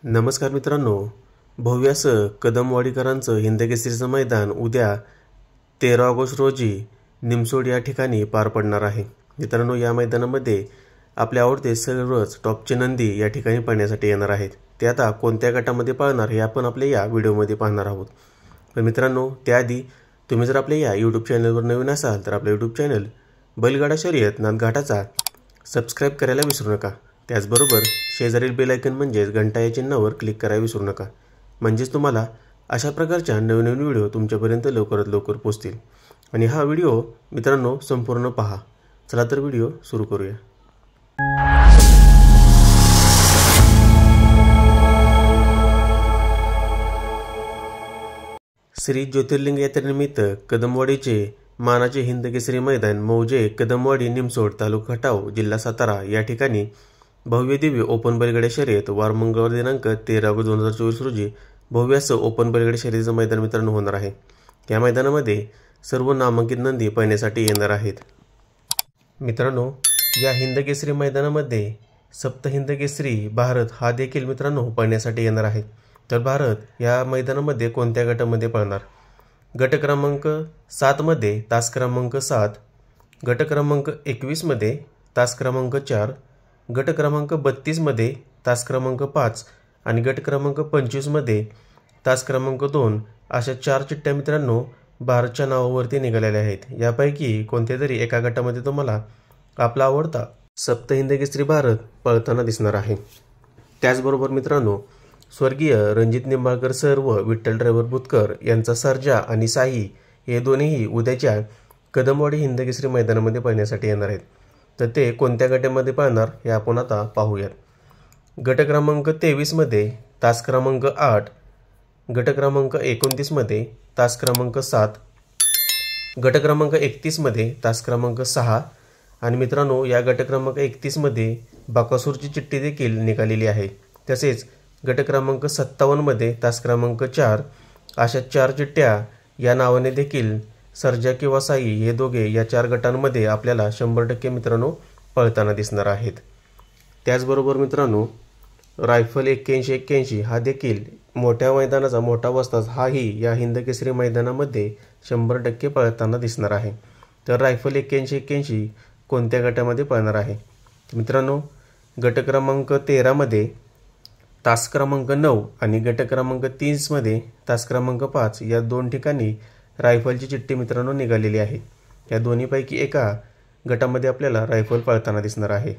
नमस्कार मित्रांनो, भव्य असं कदमवाडीकरांचं हिंदकेसरीचं मैदान उद्या 13 ऑगस्ट रोजी निमसोड या ठिकाणी पार पडणार आहे। मित्रांनो, या मैदानामध्ये आपले आवडते सर्वच टॉपचे नंदी या ठिकाणी पाहण्यासाठी येणार आहेत। ते आता कोणत्या गटामध्ये पाळणार हे आपण आपल्या या व्हिडिओमध्ये पाहणार आहोत। पण मित्रांनो, त्याआधी तुम्ही जर आपल्या या YouTube चॅनलवर नवीन असाल तर आपल्या YouTube चॅनल बैलगाडा शर्यत नाथघाटाचा सबस्क्राइब करायला विसरू नका। त्याचबरोबर शेजारील बेल आयकॉन म्हणजेच घंटा या चिन्हावर क्लिक करायला विसरू नका, म्हणजेच तुम्हाला अशा प्रकारच्या नवीन व्हिडिओ तुमच्यापर्यंत लवकरात लवकर पोहोचतील। आणि हा व्हिडिओ मित्रांनो संपूर्ण पहा। चला तर व्हिडिओ सुरू करूया। श्री ज्योतिर्लिंग यात्रेनिमित्त कदमवाडीचे मानाचे हिंदकेसरी मैदान मौजे कदमवाडी निमसोड तालुका खटाव जिल्हा सातारा या ठिकाणी भव्य दिव्य ओपन बैलगाडा शर्यत वार मंगळवार दिनांक 13 ऑगस्ट 2024 रोजी भव्य असं ओपन बैलगाडा शर्यतीचं मैदान मित्रांनो होणार आहे। या मैदानामध्ये सर्व नामांकित नंदी पाहण्यासाठी येणार आहेत। मित्रांनो, या हिंदकेसरी मैदानामध्ये सप्त हिंदकेसरी भारत हा देखील मित्रांनो पाहण्यासाठी येणार आहे। तर भारत या मैदानामध्ये कोणत्या गटामध्ये पळणार? गट क्रमांक 7 मध्ये तास क्रमांक 7, गट क्रमांक 21 मध्ये तास क्रमांक 4, गट क्रमांक 32 मध्ये तास क्रमांक 5 आणि गट क्रमांक 25 मध्ये तास क्रमांक 2 अशा 4 चिठ्ठ्या मित्रांनो भारतच्या नावावरती निघालेल्या आहेत। यापैकी कोणत्या तरी एका गटामध्ये तुम्हाला आपला आवडता सप्त हिंदकेसरी भारत पळताना दिसणार आहे। त्याचबरोबर मित्रांनो, स्वर्गीय रणजित निंबाळकर सर व विठ्ठल ड्रायव्हर बुतकर यांचा सर्जा आणि साई हे दोन्हीही उद्याच्या कदमवाडी हिंदकेसरी मैदानामध्ये पाहण्यासाठी येणार आहेत। तर ते कोणत्या गटामध्ये पाहणार हे आपण आता पाहूयात। गट क्रमांक 23 मध्ये तास क्रमांक 8, गट क्रमांक 29 मध्ये तास क्रमांक 7, गट क्रमांक 31 मध्ये तास क्रमांक 6 आणि मित्रांनो या गट क्रमांक 31 मध्ये बकासूरची चिठ्ठी देखील निघालेली आहे। तसेच गट क्रमांक 57 मध्ये तास क्रमांक 4 अशा 4 चिठ्ठ्या या नावाने देखील सर्जा किंवा साई हे दोघे या 4 गटांमध्ये आपल्याला 100% मित्रांनो पळताना दिसणार आहेत। त्याचबरोबर मित्रांनो, रायफल 8181 हा देखील मोठ्या मैदानाचा मोठा वस्ताद हाही या हिंदकेसरी मैदानामध्ये 100% पळताना दिसणार आहे। तर रायफल 8181 कोणत्या गटामध्ये पळणार आहे? मित्रांनो, गट क्रमांक 13 मध्ये तास क्रमांक 9 आणि गट क्रमांक 30 मध्ये तास क्रमांक 5 या 2 ठिकाणी रायफलची चिठ्ठी मित्रांनो निघालेली आहे। या दोन्हीपैकी एका गटामध्ये आपल्याला रायफल पळताना दिसणार आहे।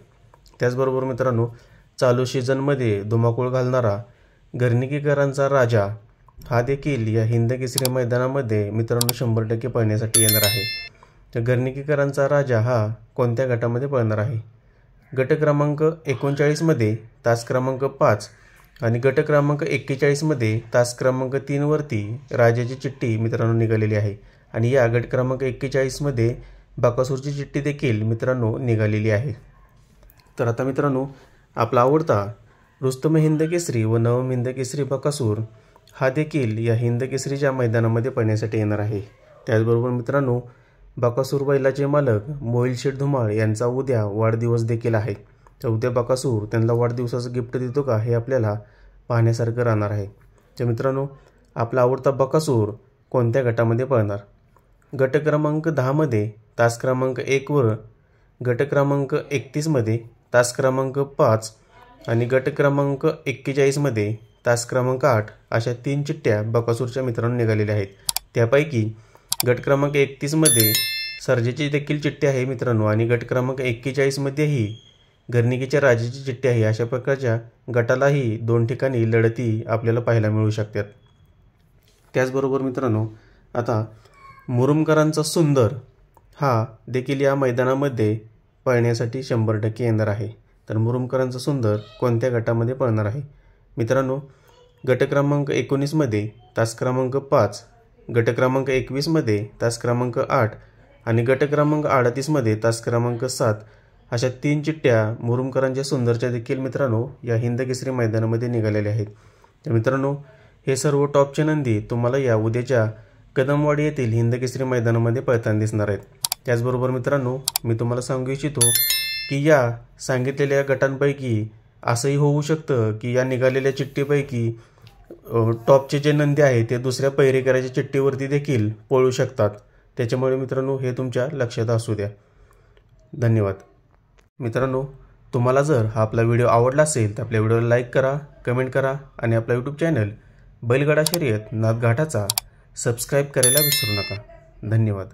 त्याचबरोबर मित्रांनो, चालू सीझनमध्ये धुमाकूळ घालणारा गर्णिकीकरांचा राजा हा देखील या हिंदकेसरी मैदानामध्ये मित्रांनो 100% पळण्यासाठी येणार आहे। तर गर्णिकीकरांचा राजा हा कोणत्या गटामध्ये पळणार आहे? गट क्रमांक 39 मध्ये तास क्रमांक 5 आणि गट क्रमांक 41 मध्ये तास क्रमांक 3 वरती राजाची चिठ्ठी मित्रांनो निघालेली आहे। आणि या गट क्रमांक 41 मध्ये बकासूरची चिठ्ठी देखील मित्रांनो निघालेली आहे। तर आता मित्रांनो, आपला आवडता रुस्तम हिंदकेसरी व नवम हिंदकेसरी बकासूर हा देखील या हिंदकेसरीच्या मैदानामध्ये पळण्यासाठी येणार आहे। त्याचबरोबर मित्रांनो, बकासूर बैलाचे मालक मोहिल शेठ धुमाळ यांचा उद्या वाढदिवस देखील आहे। तर उद्या बकासूर त्यांना वाढदिवसाचं गिफ्ट देतो का हे आपल्याला पाहण्यासारखं राहणार आहे। तर मित्रांनो, आपला आवडता बकासूर कोणत्या गटामध्ये पळणार? गट क्रमांक 10 मध्ये तास क्रमांक 1 वर, गट क्रमांक 31 मध्ये तास क्रमांक 5 आणि गट क्रमांक 41 मध्ये तास क्रमांक 8 अशा 3 चिठ्ठ्या बकासूरच्या मित्रांनो निघालेल्या आहेत। त्यापैकी गट क्रमांक 31 मध्ये सर्जेची देखील चिठ्ठी आहे मित्रांनो आणि गट क्रमांक 41 मध्येही गर्णिकीच्या राजाची चिठ्ठी आहे। अशा प्रकारच्या गटालाही 2 ठिकाणी लढती आपल्याला पाहायला मिळू शकतात। त्याचबरोबर मित्रांनो, आता मुरुमकरांचा सुंदर हा देखील या मैदानामध्ये पळण्यासाठी 100% येणार आहे। तर मुरुमकरांचा सुंदर कोणत्या गटामध्ये पळणार आहे? मित्रांनो, गट क्रमांक 19 मध्ये तास क्रमांक 5, गट क्रमांक 21 मध्ये तास क्रमांक 8 आणि गट क्रमांक 38 मध्ये तास क्रमांक 7 अशा 3 चिठ्ठ्या मुरुमकरांच्या सुंदरच्या देखील मित्रांनो या हिंदकेसरी मैदानामध्ये निघालेल्या आहेत। तर मित्रांनो, हे सर्व टॉपचे नंदी तुम्हाला या उद्याच्या कदमवाडी येथील हिंदकेसरी मैदानामध्ये पळताना दिसणार आहेत। त्याचबरोबर मित्रांनो, मी तुम्हाला सांगू इच्छितो की या सांगितलेल्या गटांपैकी असंही होऊ शकतं की या निघालेल्या चिठ्ठीपैकी टॉपचे जे नंदी आहे ते दुसऱ्या पहिरेकराच्या चिठ्ठीवरती देखील पळू शकतात. त्याच्यामुळे मित्रांनो हे तुमच्या लक्षात असू द्या. धन्यवाद. मित्रांनो, तुम्हाला जर हा आपला व्हिडिओ आवडला असेल तर आपल्या व्हिडिओला लाईक करा, कमेंट करा आणि आपला यूट्यूब चॅनल बैलगाडा शर्यत नाथघाटाचा सबस्क्राईब करायला विसरू नका. धन्यवाद.